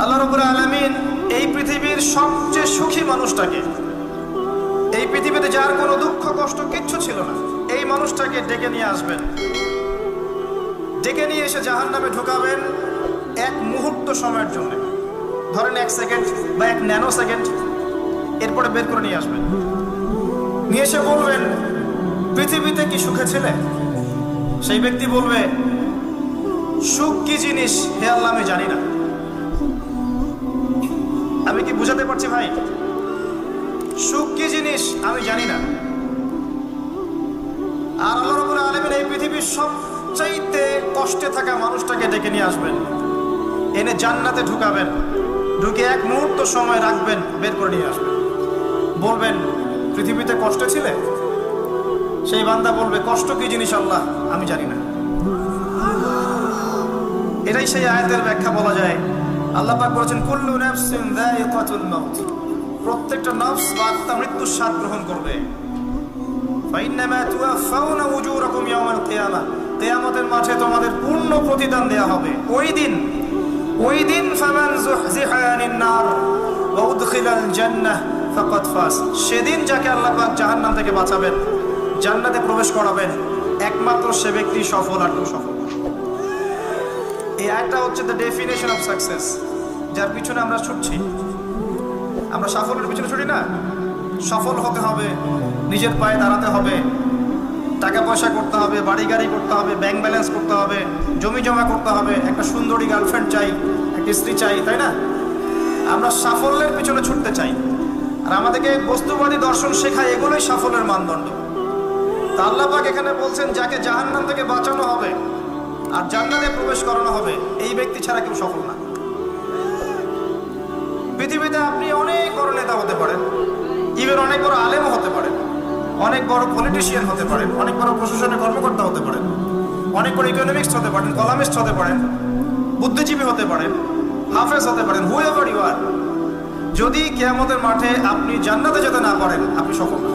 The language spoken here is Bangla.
আল্লাহ রাব্বুল আলামিন এই পৃথিবীর সবচেয়ে সুখী মানুষটাকে, এই পৃথিবীতে যার কোনো দুঃখ কষ্ট কিচ্ছু ছিল না, এই মানুষটাকে ডেকে নিয়ে আসবেন। ডেকে নিয়ে এসে জাহান্নামে ঢোকাবেন এক মুহূর্ত সময়ের জন্য, ধরেন 1 সেকেন্ড বা 1 ন্যানো সেকেন্ড। এরপরে বের করে নিয়ে আসবেন, নিয়ে এসে বলবেন পৃথিবীতে কি সুখে ছিলে? সেই ব্যক্তি বলবে সুখ কি জিনিস হে আল্লাহ আমি জানি না। আমি কি বুঝাতে পারছি ভাই? সুখ কি জিনিস আমি জানি না। আর আল্লাহ রাব্বুল আলামিন এই পৃথিবীর সবচাইতে কষ্টে থাকা মানুষটাকে ডেকে নিয়ে আসবেন, এনে জান্নাতে ঢুকাবেন, ঢুকে এক মুহূর্ত সময় রাখবেন, বের করে নিয়ে আসবেন। বলবেন পৃথিবীতে কষ্টে ছিলে? সেই বান্দা বলবে কষ্ট কি জিনিস আল্লাহ আমি জানি না। এটাই সেই আয়াতের ব্যাখ্যা বলা যায়। আল্লাহ পাক বলেছেন কুল্লু নাফসিন যায়িকাতুল মাউত, প্রত্যেকটা নফস বা আত্মা মৃত্যুর স্বাদ গ্রহণ করবে। ফাইন্নামা তুওয়াফাউনা উজুরাকুম ইয়াওমাল কিয়ামাহ, কিয়ামতের মাঠে তোমাদের পূর্ণ প্রতিদান দেয়া হবে। ওই দিন ফামান যুহজিহা আনিন নার ওয়া উদখিলাল জান্নাহ ফাকাদ ফাজ, সেদিন যাকে আল্লাহ পাক জাহান্নাম থেকে বাঁচাবেন, জান্নাতে প্রবেশ করাবেন, একমাত্র সে ব্যক্তি সফল আর কেউ সফল। এই আয়াতটা হচ্ছে দ্য ডেফিনেশন অফ সাকসেস, যার পিছনে আমরা ছুটছি। আমরা সাফল্যের পিছনে ছুটি না। সফল হতে হবে, নিজের পায়ে দাঁড়াতে হবে, টাকা পয়সা করতে হবে, বাড়ি গাড়ি করতে হবে, ব্যাংক ব্যালেন্স করতে হবে, জমি জমা করতে হবে, একটা সুন্দরী গার্লফ্রেন্ড চাই, একটা স্ত্রী চাই, তাই না? আমরা সাফল্যের পিছনে ছুটতে চাই। আর আমাদেরকে বস্তুবাদী দর্শন শেখায় এগুলোই সাফল্যের মানদণ্ড। তা আল্লাহ পাক এখানে বলছেন যাকে জাহান্নাম থেকে বাঁচানো হবে আর জান্নাতে প্রবেশ করানো হবে, এই ব্যক্তি ছাড়া কেউ সফল না। পৃথিবীতে আপনি অনেক বড় নেতা হতে পারেন, ইভেন অনেক বড় আলেমও হতে পারেন, অনেক বড় পলিটিশিয়ান হতে পারেন, অনেক বড় প্রশাসনের কর্মকর্তা হতে পারেন, অনেক বড় ইকোনমিক্স হতে পারেন, কলামিস্ট হতে পারেন, বুদ্ধিজীবী হতে পারেন, হাফেজ হতে পারেন, হুএভার ইউ আর, যদি কিয়ামতের মাঠে আপনি জান্নাতে যেতে না পারেন, আপনি সফল না।